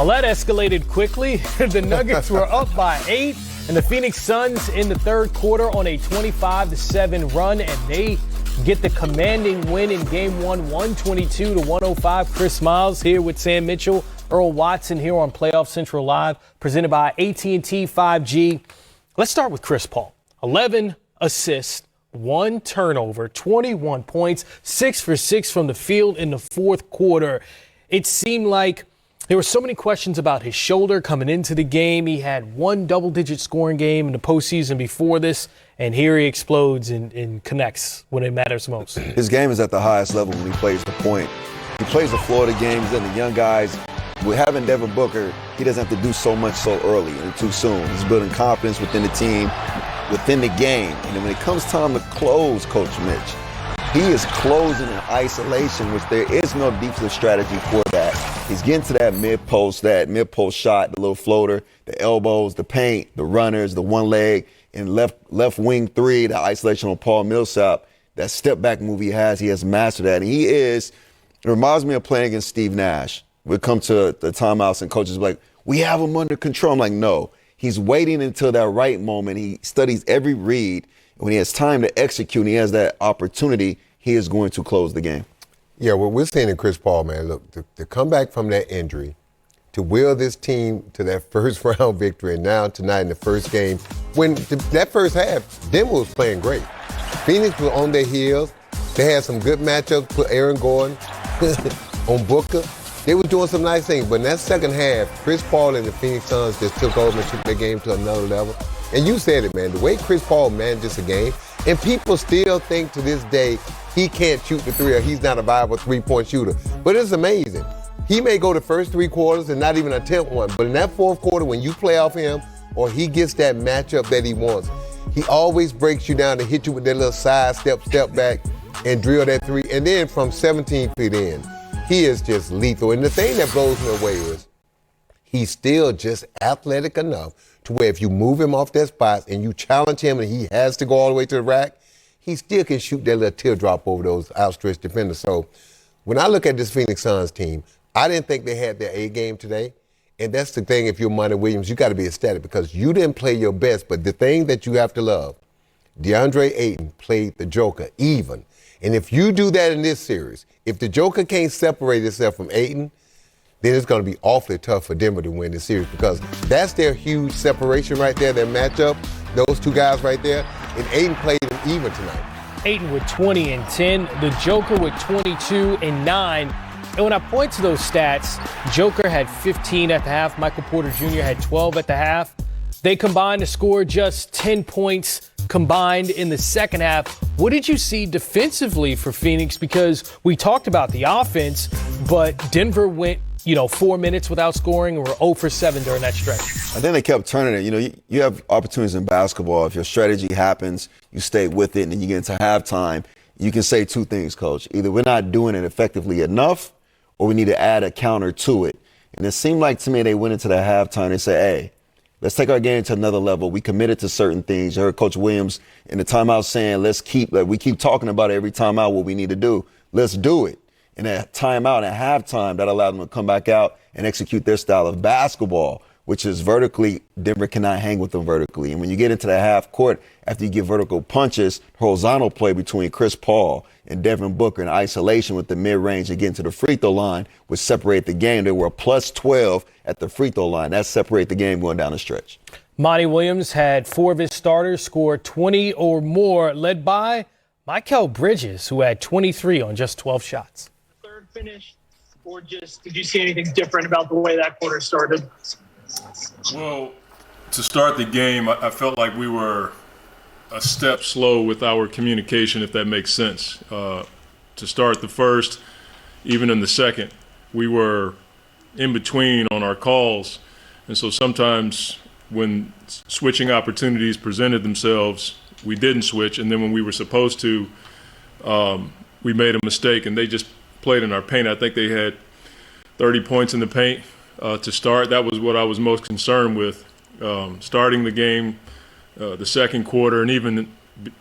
Well, that escalated quickly. The Nuggets were up by 8, and the Phoenix Suns in the third quarter on a 25-7 run, and they get the commanding win in Game 1, 122-105. Chris Miles here with Sam Mitchell, Earl Watson here on Playoff Central Live, presented by AT&T 5G. Let's start with Chris Paul. 11 assists, 1 turnover, 21 points, 6 for 6 from the field in the fourth quarter. It seemed like there were so many questions about his shoulder coming into the game. He had 1 double-digit scoring game in the postseason before this, and here he explodes and connects when it matters most. His game is at the highest level when he plays the point. He plays the Florida games and the young guys. With having Devin Booker, he doesn't have to do so much so early and too soon. He's building confidence within the team, within the game. And then when it comes time to close, Coach Mitch, he is closing in isolation, which there is no defensive strategy for that. He's getting to that mid-post shot, the little floater, the elbows, the paint, the runners, the one leg, and left wing three, the isolation on Paul Millsap. That step-back move he has mastered that. And it reminds me of playing against Steve Nash. We'll come to the timeouts and coaches be like, we have him under control. I'm like, no. He's waiting until that right moment. He studies every read. When he has time to execute and he has that opportunity, he is going to close the game. Yeah, what we're seeing in Chris Paul, man, look, to come back from that injury, to will this team to that first round victory, and now tonight in the first game, when that first half, Denver was playing great. Phoenix was on their heels. They had some good matchups, put Aaron Gordon on Booker. They were doing some nice things, but in that second half, Chris Paul and the Phoenix Suns just took over and took their game to another level. And you said it, man, the way Chris Paul manages a game, and people still think to this day he can't shoot the three or he's not a viable three-point shooter. But it's amazing. He may go the first 3 quarters and not even attempt one, but in that fourth quarter when you play off him or he gets that matchup that he wants, he always breaks you down to hit you with that little side step back and drill that three. And then from 17 feet in, he is just lethal. And the thing that blows me away is he's still just athletic enough to where if you move him off that spot and you challenge him and he has to go all the way to the rack, he still can shoot that little teardrop over those outstretched defenders. So when I look at this Phoenix Suns team, I didn't think they had their A game today. And that's the thing, if you're Monty Williams, you got to be ecstatic because you didn't play your best. But the thing that you have to love, DeAndre Ayton played the Joker even. And if you do that in this series, if the Joker can't separate himself from Ayton, then it's going to be awfully tough for Denver to win this series because that's their huge separation right there, their matchup, those two guys right there. And Ayton played them even tonight. Ayton with 20 and 10, the Joker with 22 and 9. And when I point to those stats, Joker had 15 at the half, Michael Porter Jr. had 12 at the half. They combined to score just 10 points combined in the second half. What did you see defensively for Phoenix? Because we talked about the offense, but Denver went 4 minutes without scoring and were 0 for 7 during that stretch. I think they kept turning it. You have opportunities in basketball. If your strategy happens, you stay with it, and then you get into halftime. You can say 2 things, Coach. Either we're not doing it effectively enough, or we need to add a counter to it. And it seemed like to me they went into the halftime and said, hey, let's take our game to another level. We committed to certain things. You heard Coach Williams in the timeout saying, we keep talking about it every timeout what we need to do. Let's do it. And at timeout, at halftime, that allowed them to come back out and execute their style of basketball, which is vertically. Denver cannot hang with them vertically. And when you get into the half court, after you get vertical punches, horizontal play between Chris Paul and Devin Booker in isolation with the mid-range and getting to the free throw line, which separate the game. They were a plus 12 at the free throw line. That separated the game going down the stretch. Monty Williams had 4 of his starters score 20 or more, led by Mikal Bridges, who had 23 on just 12 shots. Third finish, or just did you see anything different about the way that quarter started? Well, to start the game, I felt like we were a step slow with our communication, if that makes sense. To start the first, even in the second, we were in between on our calls. And so sometimes when switching opportunities presented themselves, we didn't switch. And then when we were supposed to, we made a mistake and they just played in our paint. I think they had 30 points in the paint to start. That was what I was most concerned with, starting the game, the second quarter, and even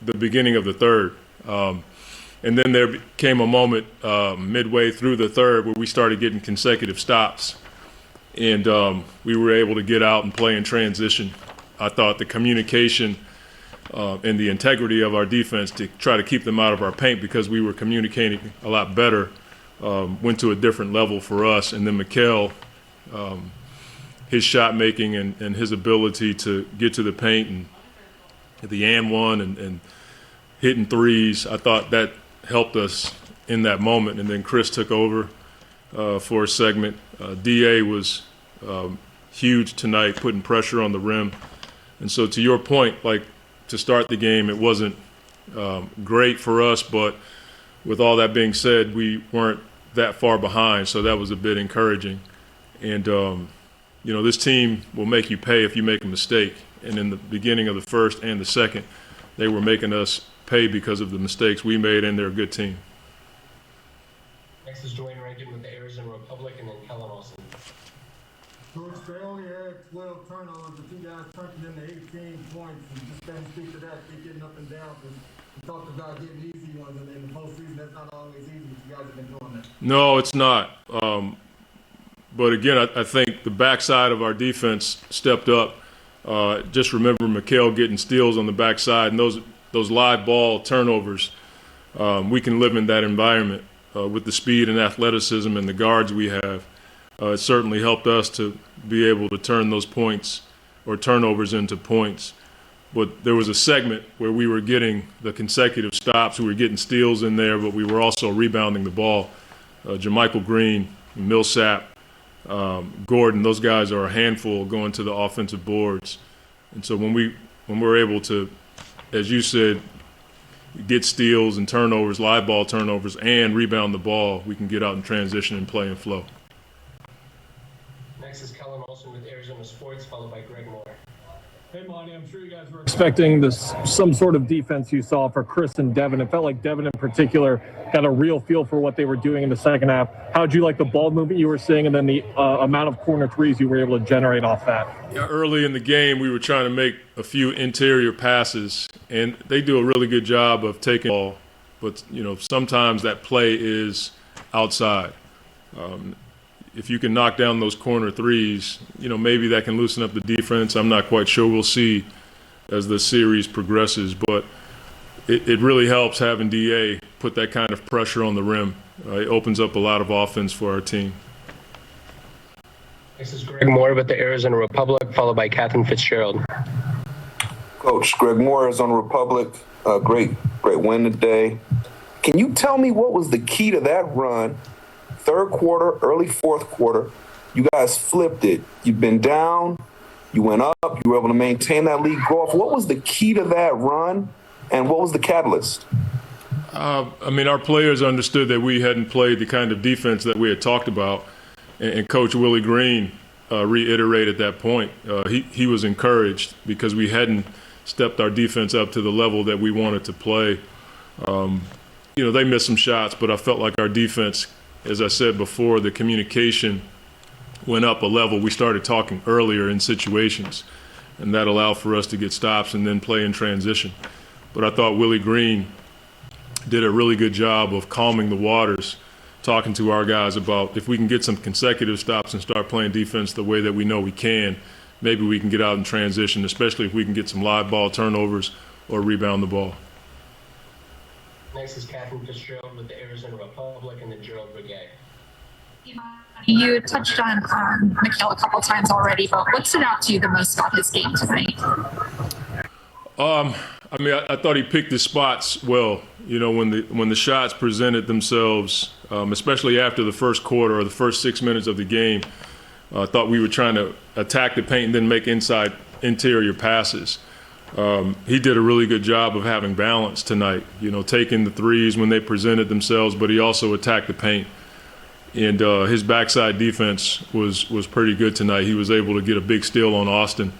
the beginning of the third. And then there came a moment midway through the third where we started getting consecutive stops. and we were able to get out and play in transition. I thought the communication and the integrity of our defense to try to keep them out of our paint, because we were communicating a lot better, went to a different level for us. And then Mikal, his shot making and his ability to get to the paint and the and one and hitting threes, I thought that helped us in that moment. And then Chris took over for a segment. DA was huge tonight, putting pressure on the rim. And so to your point, like, to start the game, it wasn't great for us, but with all that being said, we weren't that far behind, so that was a bit encouraging. And this team will make you pay if you make a mistake. And in the beginning of the first and the second, they were making us pay because of the mistakes we made, and they're a good team. Next is Dwayne Rankin with the Arizona Republic, and then Kellen Olson. Coach, they only had 12 turnovers, but you guys turned it into 18 points, and just can't speak to that. Keep getting up and down. You talked about getting easy ones, and in the postseason, that's not always easy. You guys have been doing that. No, it's not. But again, I think the backside of our defense stepped up. Just remember Mikal getting steals on the backside, and those live ball turnovers. We can live in that environment with the speed and athleticism and the guards we have. It certainly helped us to be able to turn those points or turnovers into points. But there was a segment where we were getting the consecutive stops. We were getting steals in there, but we were also rebounding the ball. Jermichael Green, Millsap, Gordon, those guys are a handful going to the offensive boards. And so when we're able to, as you said, get steals and turnovers, live ball turnovers, and rebound the ball, we can get out in transition and play and flow. Next is Kellen Olson with Arizona Sports, followed by Greg Moore. Hey, Monty, I'm sure you guys were expecting some sort of defense you saw for Chris and Devin. It felt like Devin in particular got a real feel for what they were doing in the second half. How did you like the ball movement you were seeing, and then the amount of corner threes you were able to generate off that? Yeah, early in the game, we were trying to make a few interior passes, and they do a really good job of taking the ball. But, sometimes that play is outside. If you can knock down those corner threes, maybe that can loosen up the defense. I'm not quite sure. We'll see as the series progresses. But it really helps having DA put that kind of pressure on the rim. It opens up a lot of offense for our team. This is Greg Moore with the Arizona Republic, followed by Catherine Fitzgerald. Coach, Greg Moore, Arizona Republic. Great win today. Can you tell me what was the key to that run? Third quarter, early fourth quarter, you guys flipped it. You've been down, you went up, you were able to maintain that lead, go off. What was the key to that run, and what was the catalyst? Our players understood that we hadn't played the kind of defense that we had talked about, and Coach Willie Green reiterated that point. He was encouraged because we hadn't stepped our defense up to the level that we wanted to play. They missed some shots, but I felt like our defense, as I said before, the communication went up a level. We started talking earlier in situations, and that allowed for us to get stops and then play in transition. But I thought Willie Green did a really good job of calming the waters, talking to our guys about if we can get some consecutive stops and start playing defense the way that we know we can, maybe we can get out in transition, especially if we can get some live ball turnovers or rebound the ball. Next is Catherine Fitzgerald with the Arizona Republic, and then Gerald Brigay. You touched on Mikal a couple times already, but what stood out to you the most about his game tonight? I thought he picked his spots well. When the shots presented themselves, especially after the first quarter or the first 6 minutes of the game, I thought we were trying to attack the paint and then make interior passes. He did a really good job of having balance tonight, taking the threes when they presented themselves, but he also attacked the paint. And his backside defense was pretty good tonight. He was able to get a big steal on Austin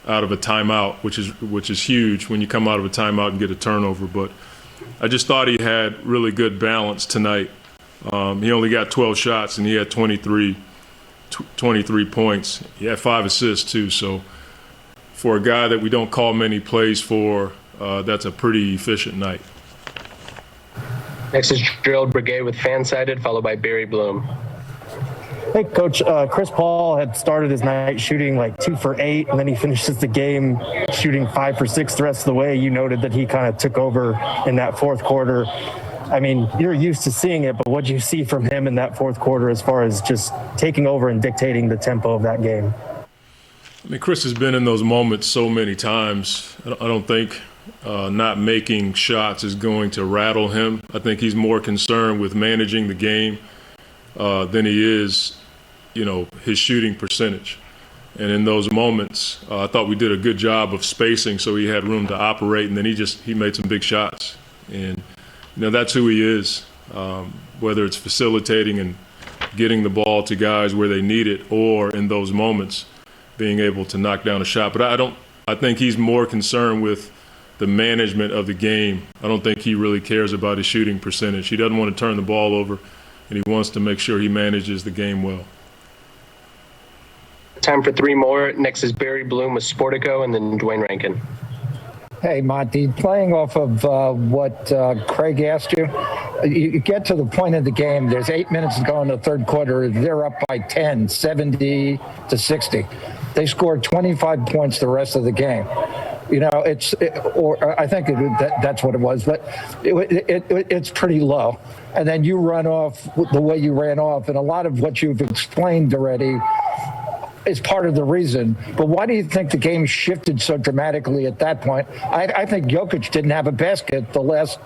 out of a timeout, which is huge when you come out of a timeout and get a turnover. But I just thought he had really good balance tonight. He only got 12 shots, and he had 23 points. He had 5 assists, too. So for a guy that we don't call many plays for, that's a pretty efficient night. Next is Gerald Brigay with Fansided, followed by Barry Bloom. Hey, Coach. Chris Paul had started his night shooting like 2 for 8, and then he finishes the game shooting 5 for 6 the rest of the way. You noted that he kind of took over in that fourth quarter. I mean, you're used to seeing it, but what do you see from him in that fourth quarter as far as just taking over and dictating the tempo of that game? I mean, Chris has been in those moments so many times. I don't think not making shots is going to rattle him. I think he's more concerned with managing the game than he is, his shooting percentage. And in those moments, I thought we did a good job of spacing so he had room to operate, and then he made some big shots. And, that's who he is, whether it's facilitating and getting the ball to guys where they need it, or in those moments being able to knock down a shot. But I think he's more concerned with the management of the game. I don't think he really cares about his shooting percentage. He doesn't want to turn the ball over, and he wants to make sure he manages the game well. Time for 3 more. Next is Barry Bloom with Sportico, and then Dwayne Rankin. Hey, Monty, playing off of what Craig asked you, you get to the point of the game, there's 8 minutes to go in the third quarter, they're up by 10, 70 to 60. They scored 25 points the rest of the game. I think that's what it was, but it's pretty low. And then you run off the way you ran off, and a lot of what you've explained already is part of the reason. But why do you think the game shifted so dramatically at that point? I think Jokic didn't have a basket the last,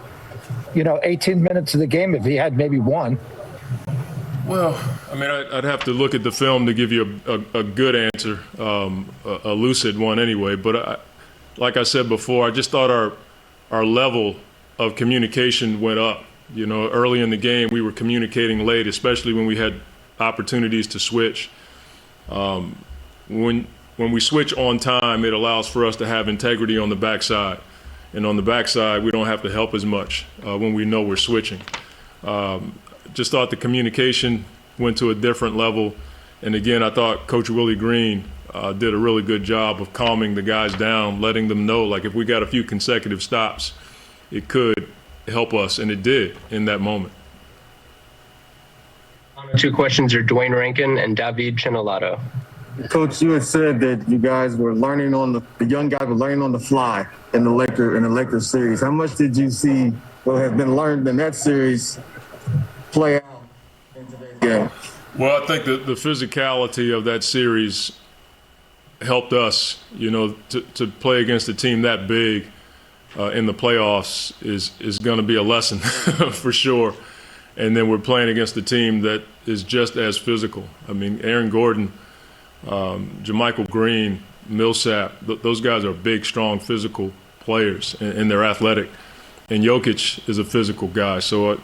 18 minutes of the game if he had maybe one. Well, I mean, I'd have to look at the film to give you a good answer, a lucid one anyway. But like I said before, I just thought our level of communication went up. Early in the game, we were communicating late, especially when we had opportunities to switch. When we switch on time, it allows for us to have integrity on the backside. And on the backside, we don't have to help as much when we know we're switching. Just thought the communication went to a different level. And again, I thought Coach Willie Green did a really good job of calming the guys down, letting them know, like, if we got a few consecutive stops, it could help us, and it did in that moment. 2 questions are Dwayne Rankin and David Chinolato. Coach, you had said that you guys were learning the young guys were learning on the fly in the Lakers series. How much did you see what have been learned in that series play out in today's game? Well, I think the physicality of that series helped us, to play against a team that big in the playoffs is going to be a lesson for sure. And then we're playing against a team that is just as physical. I mean, Aaron Gordon, JaMychal Green, Millsap, those guys are big, strong, physical players, and they're athletic. And Jokic is a physical guy. So,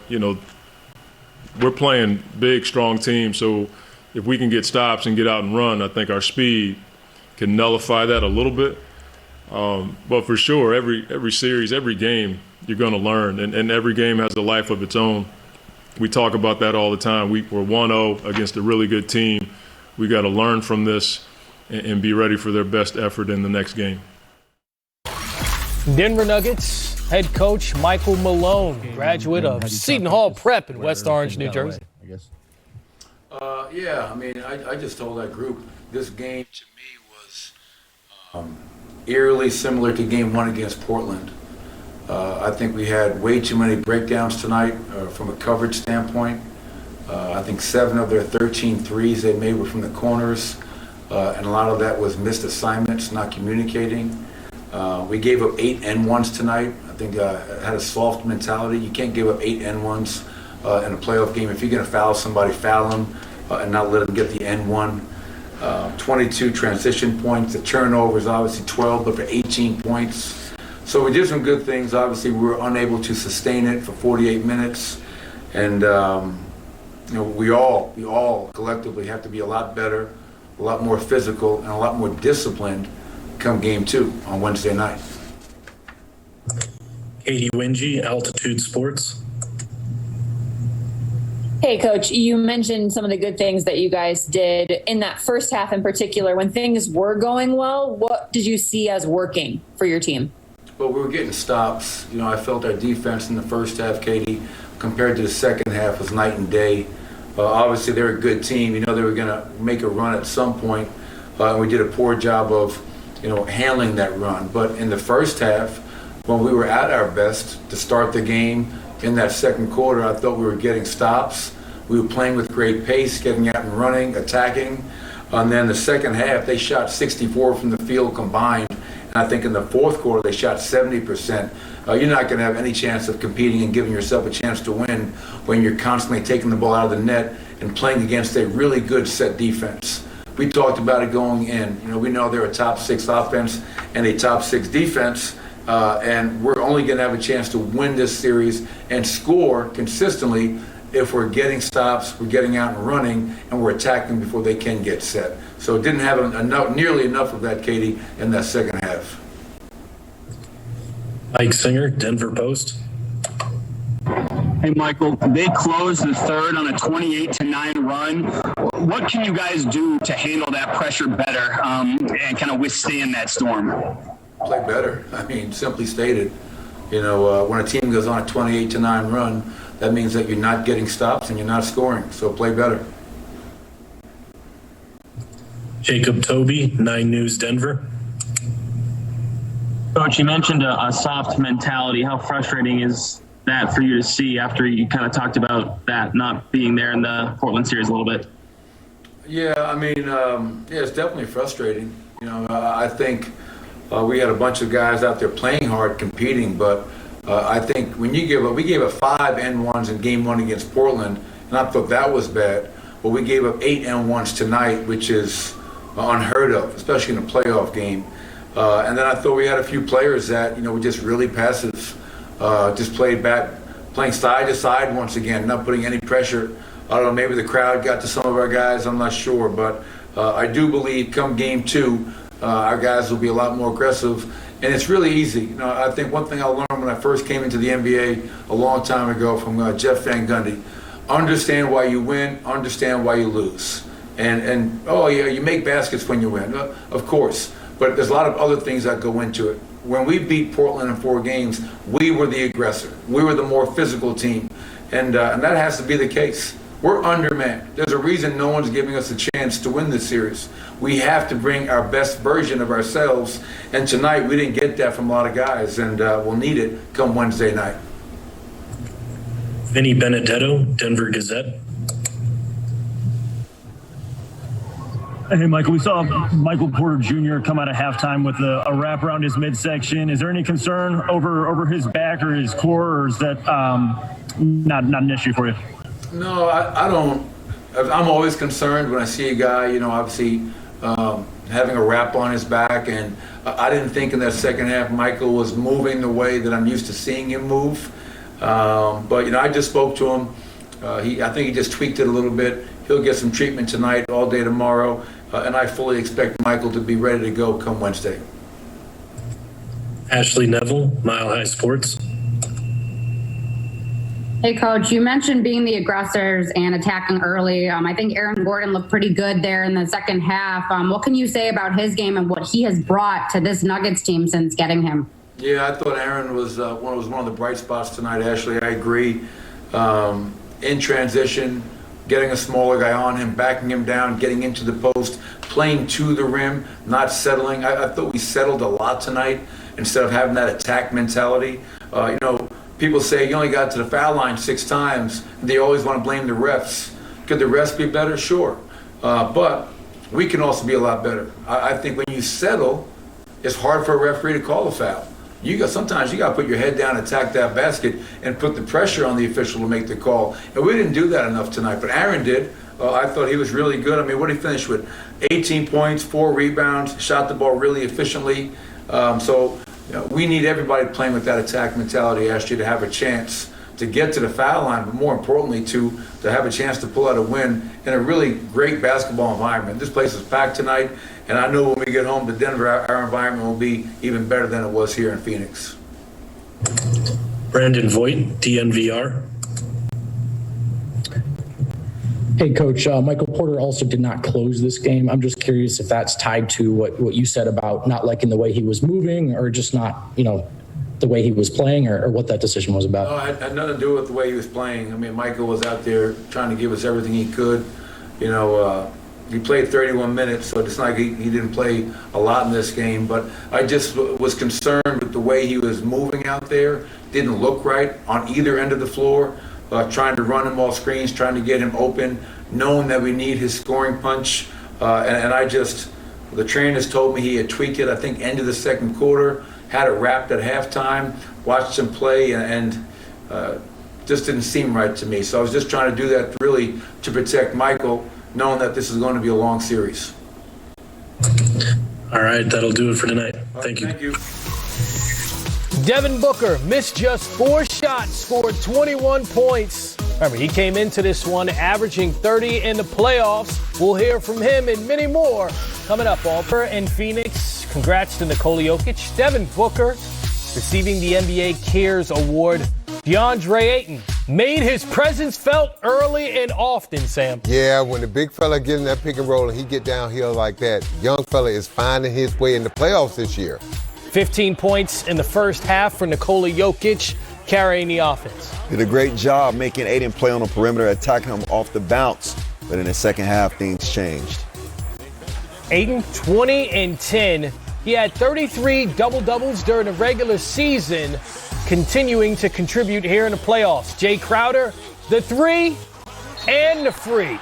we're playing big, strong teams. So if we can get stops and get out and run, I think our speed can nullify that a little bit. But for sure, every series, every game, you're going to learn. And every game has a life of its own. We talk about that all the time. We're 1-0 against a really good team. We got to learn from this and be ready for their best effort in the next game. Denver Nuggets head coach Michael Malone, graduate of Seton Hall Prep in West Orange, New Jersey. I guess. I just told that group this game to me was eerily similar to Game 1 against Portland. I think we had way too many breakdowns tonight from a coverage standpoint. I think 7 of their 13 threes they made were from the corners, and a lot of that was missed assignments, not communicating. We gave up 8 N1s tonight. I think had a soft mentality. You can't give up 8 N1s in a playoff game. If you're going to foul somebody, foul them and not let them get the N1. 22 transition points. The turnovers, obviously 12, but for 18 points. So we did some good things. Obviously, we were unable to sustain it for 48 minutes. And, we all collectively have to be a lot better, a lot more physical, and a lot more disciplined come Game 2 on Wednesday night. Katie Wingy, Altitude Sports. Hey, Coach, you mentioned some of the good things that you guys did in that first half in particular. When things were going well, what did you see as working for your team? Well, we were getting stops. I felt our defense in the first half, Katie, compared to the second half was night and day. Obviously, they're a good team. You know they were going to make a run at some point, and we did a poor job of, handling that run. But in the first half, when we were at our best to start the game in that second quarter, I thought we were getting stops. We were playing with great pace, getting out and running, attacking. And then the second half, they shot 64 from the field combined. And I think in the fourth quarter, they shot 70%. You're not going to have any chance of competing and giving yourself a chance to win when you're constantly taking the ball out of the net and playing against a really good set defense. We talked about it going in. We know they're a top 6 offense and a top 6 defense, and we're only going to have a chance to win this series and score consistently if we're getting stops, we're getting out and running, and we're attacking before they can get set. So it didn't have nearly enough of that, Katie, in that second half. Mike Singer, Denver Post. Hey, Michael, they closed the third on a 28-9 run. What can you guys do to handle that pressure better and kind of withstand that storm? Play better. Simply stated. When a team goes on a 28-9 run, that means that you're not getting stops and you're not scoring. So play better. Jacob Toby, 9 News Denver. Coach, you mentioned a soft mentality. How frustrating is that for you to see after you kind of talked about that not being there in the Portland series a little bit? Yeah, it's definitely frustrating. I think we had a bunch of guys out there playing hard, competing, but I think when we gave up 5 N1s in game 1 against Portland, and I thought that was bad. But we gave up 8 N1s tonight, which is unheard of, especially in a playoff game. And then I thought we had a few players that, were just really passive, just playing side to side once again, not putting any pressure. I don't know, maybe the crowd got to some of our guys, I'm not sure. But I do believe come game 2, our guys will be a lot more aggressive. And it's really easy. I think one thing I learned when I first came into the NBA a long time ago from Jeff Van Gundy, understand why you win, understand why you lose. And oh yeah, you make baskets when you win, of course. But there's a lot of other things that go into it. When we beat Portland in 4 games, we were the aggressor. We were the more physical team. And that has to be the case. We're undermanned. There's a reason no one's giving us a chance to win this series. We have to bring our best version of ourselves. And tonight, we didn't get that from a lot of guys. And we'll need it come Wednesday night. Vinny Benedetto, Denver Gazette. Hey, Michael, we saw Michael Porter Jr. come out of halftime with a wrap around his midsection. Is there any concern over his back or his core, or is that not an issue for you? No, I don't. I'm always concerned when I see a guy, obviously having a wrap on his back. And I didn't think in that second half Michael was moving the way that I'm used to seeing him move. But, I just spoke to him. I think he just tweaked it a little bit. He'll get some treatment tonight, all day tomorrow. And I fully expect Michael to be ready to go come Wednesday. Ashley Neville, Mile High Sports. Hey, Coach, you mentioned being the aggressors and attacking early. I think Aaron Gordon looked pretty good there in the second half. What can you say about his game and what he has brought to this Nuggets team since getting him? Yeah, I thought Aaron was one of the bright spots tonight, Ashley. I agree. In transition, getting a smaller guy on him, backing him down, getting into the post, playing to the rim, not settling. I thought we settled a lot tonight instead of having that attack mentality. People say you only got to the foul line 6 times. They always want to blame the refs. Could the refs be better? Sure. But we can also be a lot better. I think when you settle, it's hard for a referee to call a foul. Sometimes you got to put your head down, attack that basket, and put the pressure on the official to make the call. And we didn't do that enough tonight, but Aaron did. I thought he was really good. What did he finish with? 18 points, 4 rebounds, shot the ball really efficiently. We need everybody playing with that attack mentality, Ashley, to have a chance to get to the foul line, but more importantly, to have a chance to pull out a win in a really great basketball environment. This place is packed tonight, and I know when we get home to Denver, our environment will be even better than it was here in Phoenix. Brandon Voigt, DNVR. Hey, Coach, Michael Porter also did not close this game. I'm just curious if that's tied to what you said about not liking the way he was moving or just not, the way he was playing or what that decision was about? No, it had nothing to do with the way he was playing. I mean, Michael was out there trying to give us everything he could. You know, he played 31 minutes, so it's not like he didn't play a lot in this game. But I just was concerned with the way he was moving out there. Didn't look right on either end of the floor. Trying to run him all screens, trying to get him open, knowing that we need his scoring punch. And I just, the trainers told me he had tweaked it, I think, end of the second quarter, had it wrapped at halftime, watched him play, and just didn't seem right to me. So I was just trying to do that really to protect Michael, knowing that this is going to be a long series. All right, that'll do it for tonight. Thank you. Thank you. Devin Booker missed just 4 shots, scored 21 points. Remember, he came into this one averaging 30 in the playoffs. We'll hear from him and many more coming up. Alter in Phoenix. Congrats to Nikola Jokic. Devin Booker receiving the NBA Cares Award. DeAndre Ayton made his presence felt early and often, Sam. Yeah, when the big fella get in that pick and roll and he get downhill like that, young fella is finding his way in the playoffs this year. 15 points in the first half for Nikola Jokic, carrying the offense. Did a great job making Ayton play on the perimeter, attacking him off the bounce. But in the second half, things changed. Ayton, 20 and 10. He had 33 double-doubles during the regular season, continuing to contribute here in the playoffs. Jay Crowder, the 3 and the free.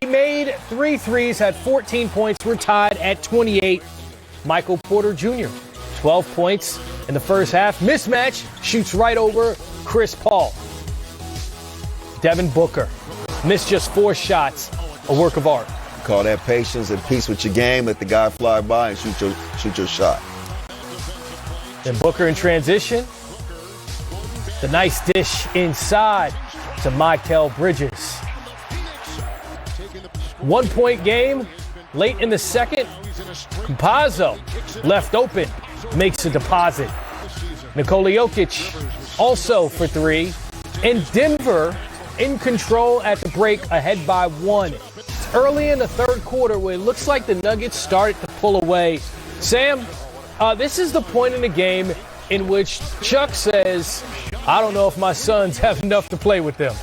He made 3 threes, had 14 points. We're tied at 28. Michael Porter Jr., 12 points in the first half. Mismatch, shoots right over Chris Paul. Devin Booker missed just 4 shots, a work of art. Call that patience and peace with your game. Let the guy fly by and shoot your shot. Then Booker in transition. The nice dish inside to Mikal Bridges. 1-point game late in the second. Campazzo left open, makes a deposit. Nikola Jokic also for 3. And Denver in control at the break, ahead by 1. It's early in the third quarter where it looks like the Nuggets started to pull away. Sam, this is the point in the game in which Chuck says, I don't know if my sons have enough to play with them.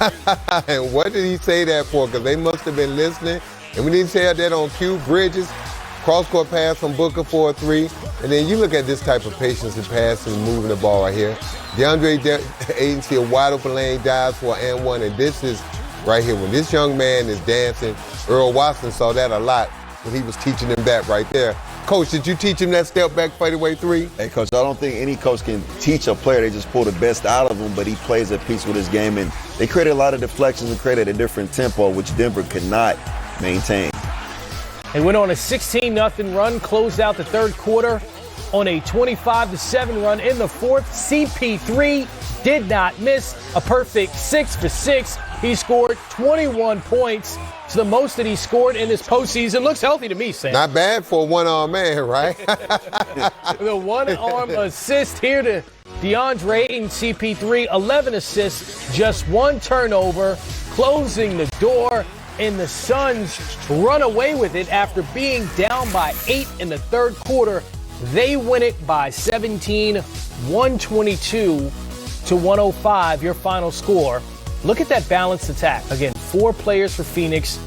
And what did he say that for? Because they must have been listening. And we didn't say that on cue. Bridges, cross-court pass from Booker for a 3. And then you look at this type of patience and passing and moving the ball right here. DeAndre Ayton see a wide open lane, dives for an and 1. And this is right here. When this young man is dancing, Earl Watson saw that a lot when he was teaching him that right there. Coach, did you teach him that step back fadeaway 3? Hey, Coach, I don't think any coach can teach a player. They just pull the best out of him, but he plays at peace with his game. And they created a lot of deflections and created a different tempo, which Denver could not maintain. They went on a 16-0 run, closed out the third quarter on a 25-7 run in the fourth. CP3 did not miss, a perfect 6 for 6. He scored 21 points. It's the most that he scored in this postseason. Looks healthy to me, Sam. Not bad for a one-arm man, right? The one-arm assist here to DeAndre Ayton, CP3, 11 assists, just 1 turnover, closing the door, and the Suns run away with it after being down by 8 in the third quarter. They win it by 17, 122 to 105, your final score. Look at that balanced attack. Again, 4 players for Phoenix,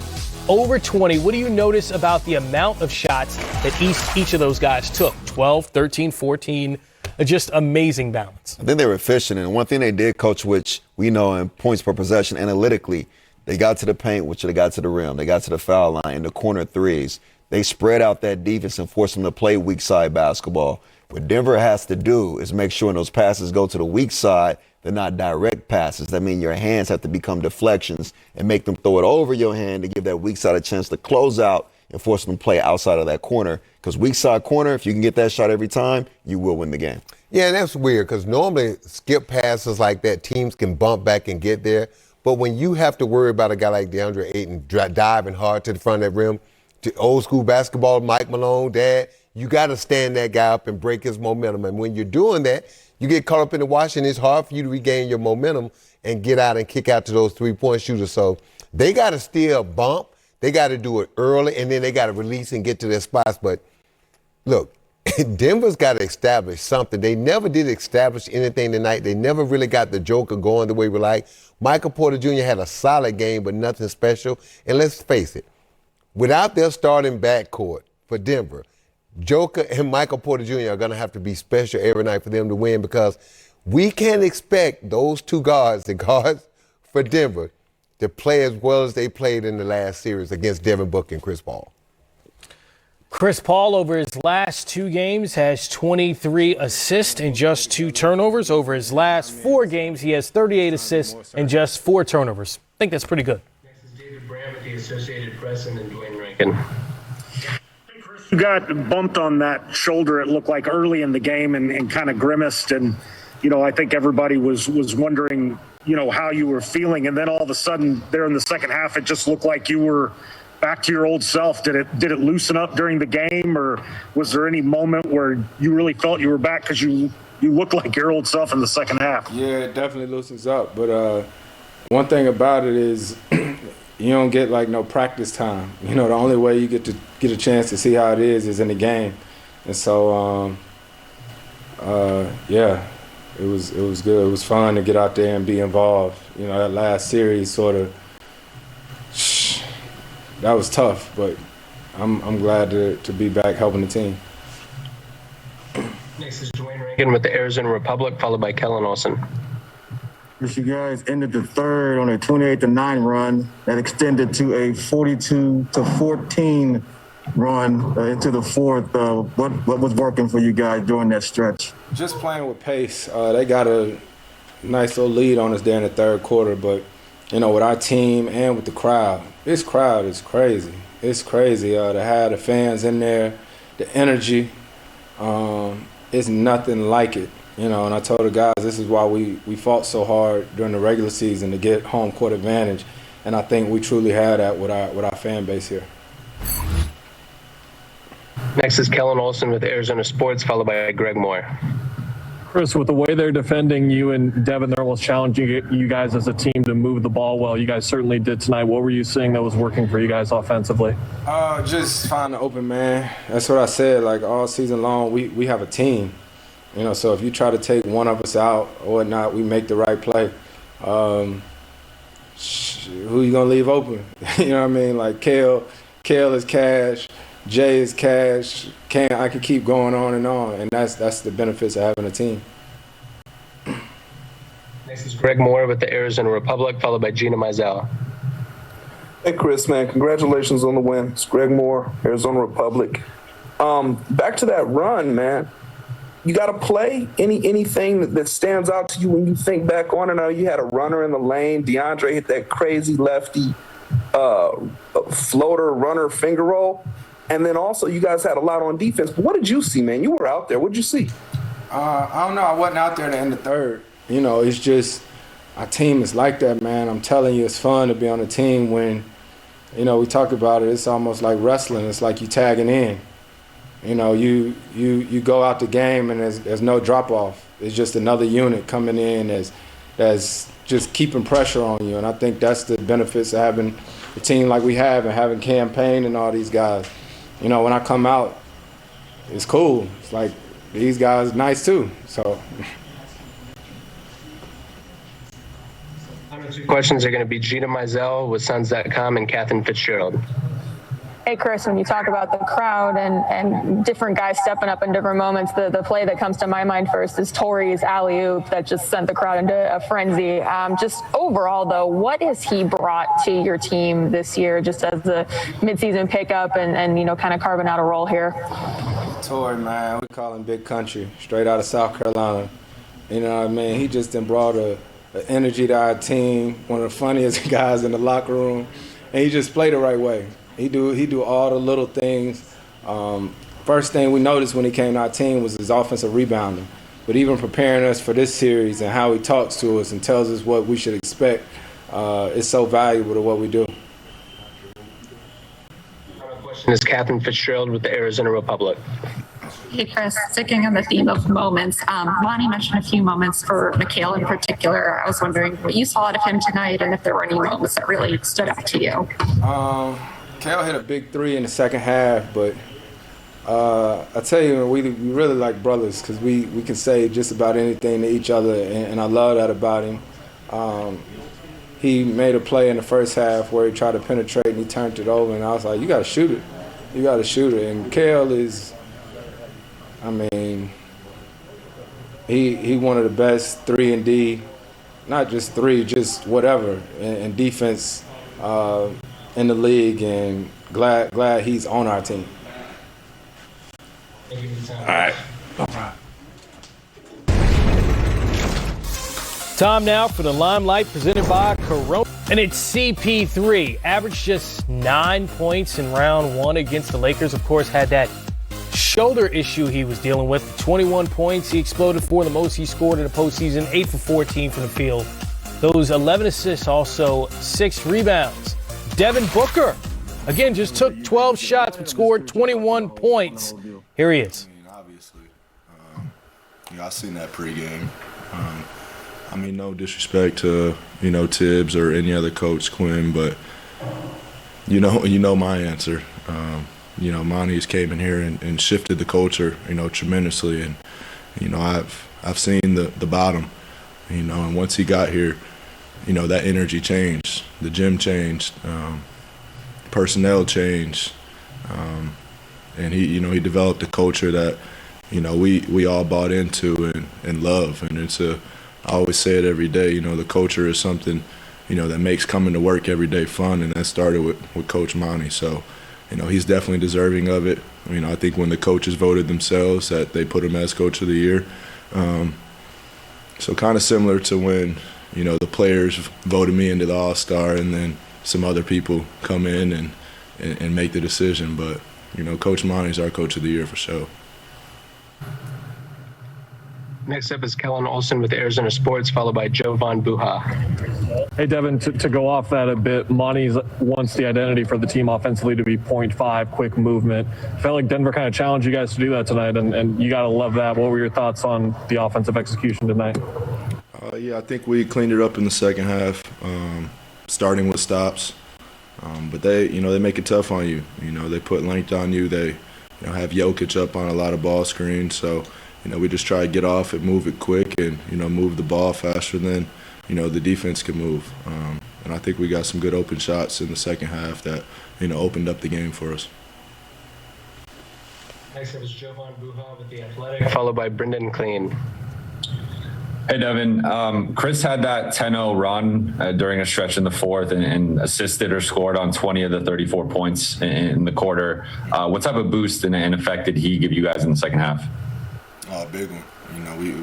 over 20. What do you notice about the amount of shots that each of those guys took? 12, 13, 14, just amazing balance. I think they were efficient, and one thing they did, Coach, which we know in points per possession analytically, they got to the paint, which they got to the rim. They got to the foul line, and the corner threes. They spread out that defense and forced them to play weak side basketball. What Denver has to do is make sure when those passes go to the weak side, they're not direct passes. That means your hands have to become deflections and make them throw it over your hand to give that weak side a chance to close out and force them to play outside of that corner. Because weak side corner, if you can get that shot every time, you will win the game. Yeah, and that's weird because normally skip passes like that, teams can bump back and get there. But when you have to worry about a guy like DeAndre Ayton diving hard to the front of that rim, to old school basketball, Mike Malone, Dad, you got to stand that guy up and break his momentum. And when you're doing that, you get caught up in the wash, and it's hard for you to regain your momentum and get out and kick out to those three-point shooters. So they got to still bump. They got to do it early, and then they got to release and get to their spots. But look, Denver's got to establish something. They never did establish anything tonight. They never really got the Joker going the way we like. Michael Porter Jr. had a solid game, but nothing special. And let's face it, without their starting backcourt for Denver, Joker and Michael Porter Jr. are going to have to be special every night for them to win, because we can't expect those two guards, the guards for Denver, to play as well as they played in the last series against Devin Booker and Chris Paul. Chris Paul, over his last 2 games, has 23 assists and just 2 turnovers. Over his last 4 games, he has 38 assists and just 4 turnovers. I think that's pretty good. Next is David Brand with the Associated Press and then Dwayne Rankin. You got bumped on that shoulder, it looked like, early in the game and kind of grimaced. And, I think everybody was wondering, how you were feeling. And then all of a sudden there in the second half, it just looked like you were back to your old self. Did it loosen up during the game, or was there any moment where you really felt you were back, because you looked like your old self in the second half? Yeah, it definitely loosens up. But one thing about it is you don't get no practice time. The only way you get a chance to see how it is in the game. And so yeah, it was good. It was fun to get out there and be involved. That last series sort of, that was tough, but I'm glad to be back helping the team. Next is Dwayne Rankin with the Arizona Republic, followed by Kellen Olson. You guys ended the third on a 28-9 run that extended to a 42-14 run into the fourth. What was working for you guys during that stretch? Just playing with pace. They got a nice little lead on us there in the third quarter, but with our team and with the crowd, this crowd is crazy. It's crazy to have the fans in there, the energy. It's nothing like it. And I told the guys this is why we fought so hard during the regular season to get home court advantage, and I think we truly had that with our fan base here. Next is Kellen Olson with Arizona Sports, followed by Greg Moore. Chris, with the way they're defending you and Devin, they're almost challenging you guys as a team to move the ball well. You guys certainly did tonight. What were you seeing that was working for you guys offensively? Just find the open man. That's what I said. All season long, we have a team. So if you try to take one of us out or whatnot, we make the right play. Who you gonna leave open? You know what I mean? Kale is cash. Jay is cash. I can keep going on, and that's the benefits of having a team. Next is Greg Moore with the Arizona Republic, followed by Gina Mizell. Hey, Chris, man, congratulations on the win. It's Greg Moore, Arizona Republic. Back to that run, man. You got to play anything that stands out to you when you think back on it. Now you had a runner in the lane. DeAndre hit that crazy lefty floater runner finger roll. And then also you guys had a lot on defense. But what did you see, man? You were out there. What did you see? I don't know. I wasn't out there at the end of the third. It's just our team is like that, man. I'm telling you, it's fun to be on a team when, we talk about it. It's almost like wrestling. It's like you tagging in. You go out the game and there's no drop off. It's just another unit coming in that's just keeping pressure on you. And I think that's the benefits of having a team like we have and having Campaign and all these guys. When I come out, it's cool. It's like these guys nice too. So. Two questions are going to be Gina Mizell with Suns.com and Catherine Fitzgerald. Hey, Chris, when you talk about the crowd and different guys stepping up in different moments, the play that comes to my mind first is Torrey's alley-oop that just sent the crowd into a frenzy. Just overall, though, what has he brought to your team this year, just as the midseason pickup and kind of carving out a role here? Torrey, man, we call him Big Country, straight out of South Carolina. You know what I mean? He just brought a energy to our team, one of the funniest guys in the locker room, and he just played the right way. He do all the little things. First thing we noticed when he came to our team was his offensive rebounding. But even preparing us for this series and how he talks to us and tells us what we should expect, is so valuable to what we do. Question is Catherine Fitzgerald with the Arizona Republic. Hey, Chris, sticking on the theme of moments, Lonnie mentioned a few moments for Mikal in particular. I was wondering what you saw out of him tonight and if there were any moments that really stood out to you. Mikal hit a big three in the second half, but I tell you, we really like brothers because we can say just about anything to each other, and I love that about him. He made a play in the first half where he tried to penetrate and he turned it over, and I was like, you got to shoot it. You got to shoot it. And Kale is, I mean, he one of the best 3-and-D, not just three, just whatever, in defense in the league, and glad he's on our team. All right. Time now for the Limelight presented by Corona. And it's CP3. Averaged just 9 points in round one against the Lakers. Of course, had that shoulder issue he was dealing with. 21 points he exploded for, the most he scored in the postseason. 8 for 14 from the field. Those 11 assists, also 6 rebounds. Devin Booker, again, just took 12 shots but scored 21 points. Here he is. Obviously, I seen that pregame. I mean, no disrespect to Tibbs or any other coach, Quinn, but you know my answer. Monty's came in here and shifted the culture, tremendously, and I've seen the bottom, and once he got here, that energy changed, the gym changed, personnel changed, and he developed a culture that we all bought into and love, and it's I always say it every day, the culture is something, that makes coming to work every day fun, and that started with Coach Monty. So, he's definitely deserving of it. I think when the coaches voted themselves that they put him as Coach of the Year. So kind of similar to when, the players voted me into the All-Star and then some other people come in and make the decision. But, Coach Monty's our Coach of the Year for sure. Next up is Kellen Olson with Arizona Sports, followed by Jovan Buha. Hey, Devin, to go off that a bit, Monty wants the identity for the team offensively to be 0.5, quick movement. Felt like Denver kind of challenged you guys to do that tonight, and you got to love that. What were your thoughts on the offensive execution tonight? Yeah, I think we cleaned it up in the second half, starting with stops. But they make it tough on you. They put length on you. They have Jokic up on a lot of ball screens. So, we just try to get off it, move it quick, and, move the ball faster than, the defense can move. And I think we got some good open shots in the second half that, opened up the game for us. Next up is Jovan Buha with The Athletic, followed by Brendan Clean. Hey, Devin. Chris had that 10-0 run during a stretch in the fourth and assisted or scored on 20 of the 34 points in the quarter. What type of boost and effect did he give you guys in the second half? Oh, big one.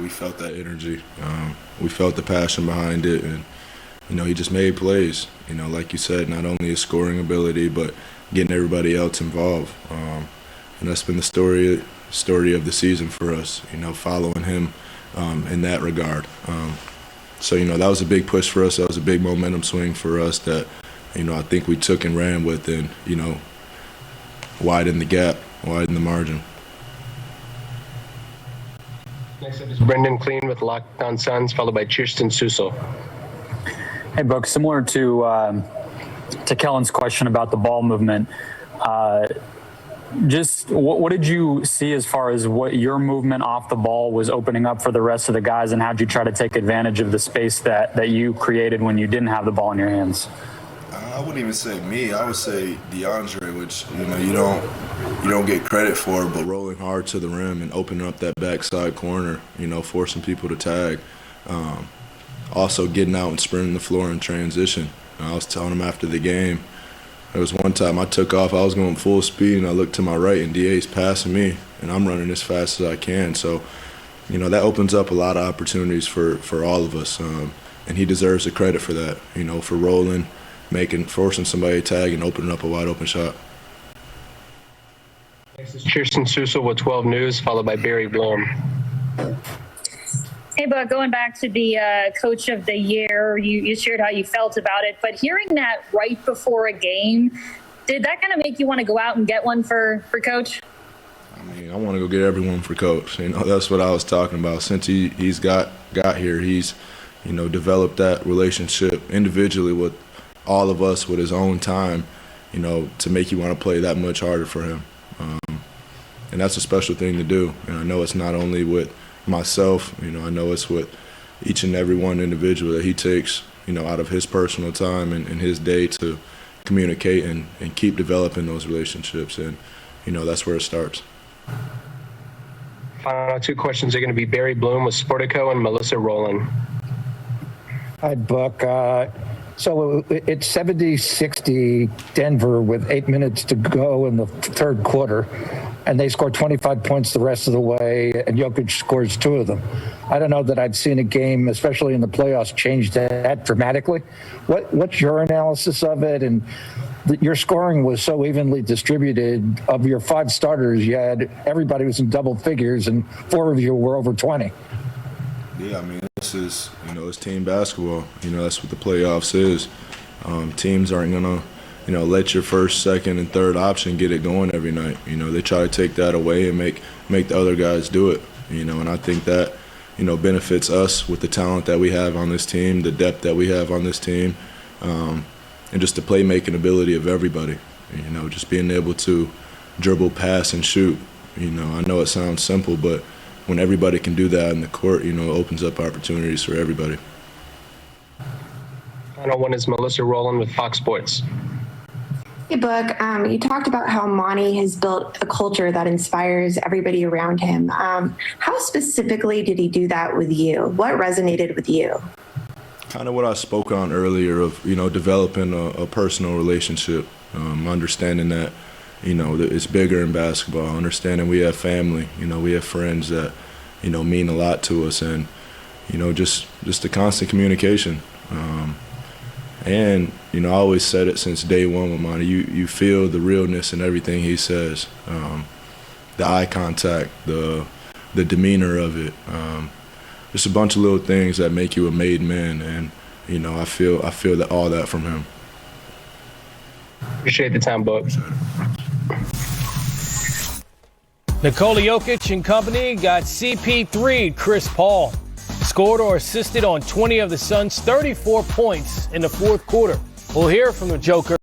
We felt that energy. We felt the passion behind it, and he just made plays. Like you said, not only his scoring ability, but getting everybody else involved. And that's been the story of the season for us. Following him in that regard. So that was a big push for us. That was a big momentum swing for us that I think we took and ran with, and widened the gap, widened the margin. Next up is Brendan Clean with Locked On Suns, followed by Kirsten Susel. Hey, Book, similar to Kellen's question about the ball movement, just what did you see as far as what your movement off the ball was opening up for the rest of the guys, and how'd you try to take advantage of the space that you created when you didn't have the ball in your hands? I wouldn't even say me. I would say DeAndre, which you don't get credit for, but rolling hard to the rim and opening up that backside corner, forcing people to tag. Also getting out and sprinting the floor in transition. I was telling him after the game, there was one time I took off, I was going full speed, and I looked to my right, and DA's passing me, and I'm running as fast as I can. So, that opens up a lot of opportunities for all of us, and he deserves the credit for that, for rolling, forcing somebody to tag and opening up a wide open shot. Next is Kirsten Susel with 12 News, followed by Barry Blom. Hey, Bud, going back to the Coach of the Year, you shared how you felt about it, but hearing that right before a game, did that kind of make you want to go out and get one for Coach? I mean, I want to go get everyone for Coach. That's what I was talking about. Since he's got here, he's, developed that relationship individually with all of us with his own time, to make you want to play that much harder for him. that's a special thing to do. And I know it's not only with myself, I know it's with each and every one individual that he takes, out of his personal time and his day to communicate and keep developing those relationships. And, that's where it starts. Final two questions are going to be Barry Bloom with Sportico and Melissa Rowland. Hi, Buck. So it's 70-60 Denver with 8 minutes to go in the third quarter, and they scored 25 points the rest of the way, and Jokic scores 2 of them. I don't know that I'd seen a game, especially in the playoffs, change that dramatically. What's your analysis of it? And your scoring was so evenly distributed. Of your 5 starters, you had everybody was in double figures, and 4 of you were over 20. Yeah, this is, it's team basketball. That's what the playoffs is. Teams aren't going to, let your first, second, and third option get it going every night. They try to take that away and make the other guys do it. And I think that, benefits us with the talent that we have on this team, the depth that we have on this team, and just the playmaking ability of everybody. Just being able to dribble, pass, and shoot. I know it sounds simple, but when everybody can do that in the court, it opens up opportunities for everybody. Final one is Melissa Rowland with Fox Sports. Hey, Buck. You talked about how Monty has built a culture that inspires everybody around him. How specifically did he do that with you? What resonated with you? Kind of what I spoke on earlier of, developing a personal relationship, understanding that, it's bigger in basketball, understanding we have family, we have friends that, mean a lot to us, and, just the constant communication. And, I always said it since day one with Monty, you feel the realness in everything he says, the eye contact, the demeanor of it, just a bunch of little things that make you a made man, and, I feel that all that from him. Appreciate the time, Buck. Nikola Jokic and company got CP3, Chris Paul. Scored or assisted on 20 of the Suns' 34 points in the fourth quarter. We'll hear from the Joker.